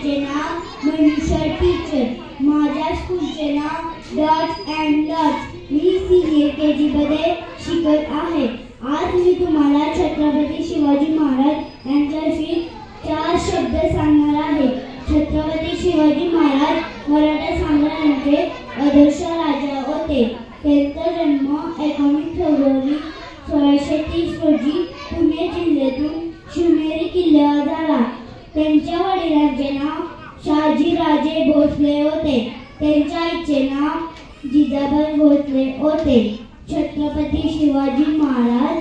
माझे नाव मनीषा टीचर. माझ्या स्कूलचे नाव डॉट्स अँड डॉट्स. मी सीनियर KG मध्ये शिकत आहे. आज मी तुम्हाला छत्रपती शिवाजी महाराज यांच्याविषयी 4 शब्द सांगणार आहे. छत्रपती शिवाजी महाराज मराठा साम्राज्याचे आदर्श राजा होते. त्यांचा जन्म 19 फेब्रुवारी 1630 रोजी पुणे जिल्ह्यातून शिवनेरी किल्ल्यावर झाला. त्यांच्या वडिलांचे नाव शहाजीराजे भोसले होते. त्यांच्या आईचे नाव जिजाबाई भोसले होते. छत्रपती शिवाजी महाराज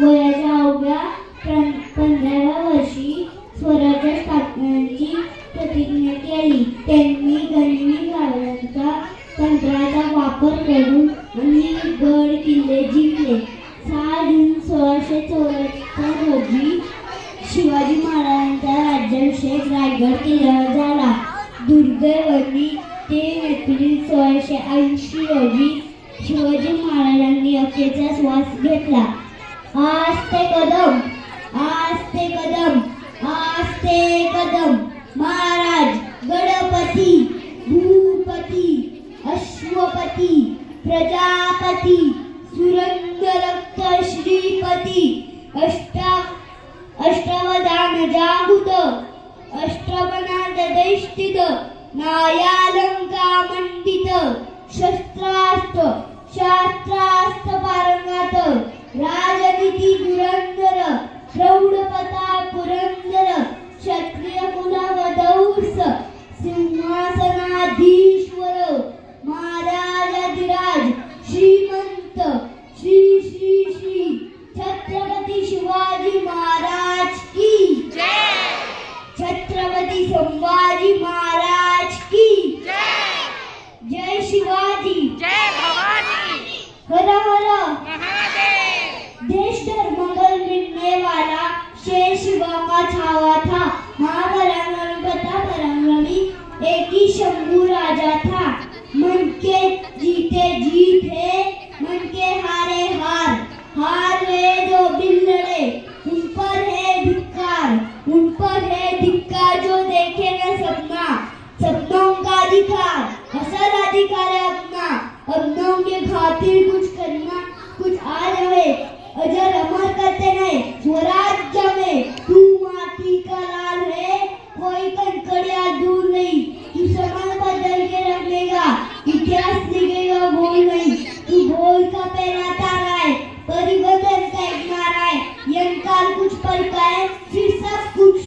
वयाच्या अवघ्या 15व्या वर्षी स्वराज्य स्थापनेची प्रतिज्ञा केली. त्यांनी गनिमी गाड्यांचा तंत्राचा वापर करून अनेक गड किल्ले जिंकले. 6 जून 1674 रोजी शिवाजी महाराजांचा राज्याभिषेक रायगड किल्ल्यावर झाला. दुर्दैवाने 3 एप्रिल 1680 रोजी शिवाजी महाराजांनी अखेरचा श्वास घेतला. आस्ते कदम, आस्ते कदम, आस्ते कदम. महाराज गणपती, भूपती, अश्वपती, प्रजापती, सुरंगरक्त श्रीपती, अष्टवधान जागृत, अष्टवनादधिष्ठित, न्यायालंकामंडित, शस्त्रास्त्र शास्त्रास्त्र पारंगत, राजनीती धुरंधर, प्रौढपता पुरंदर, क्षत्रिय कुलवधूस, सिंहासनाधीश्वर, महाराजाधिराज, श्रीमंत, श्री श्री श्री छत्रपती शिवाजी महाराज की जय. छत्रपती संभाजी महाराज की जय. जय शिवाजी, जय भवानी, हर हर महादेव. देश धर्म मिलने वाला शेर शिवा का छावा था. महापराक्रमी बता पराक्रमी एक ही शंभू राजा था. मन के जीते जीत है, मन के हारे हार. हार है जो बिल्लड़े, उन पर है धिक्कार, उन पर है धिक्कार जो देखे न सपना. सपनों का अधिकार, असल अधिकार है अपना. अपनों के खातिर कुछ करना, कुछ आज हमें अजर अमर करते नहीं. स्वराज्य में तू माटी का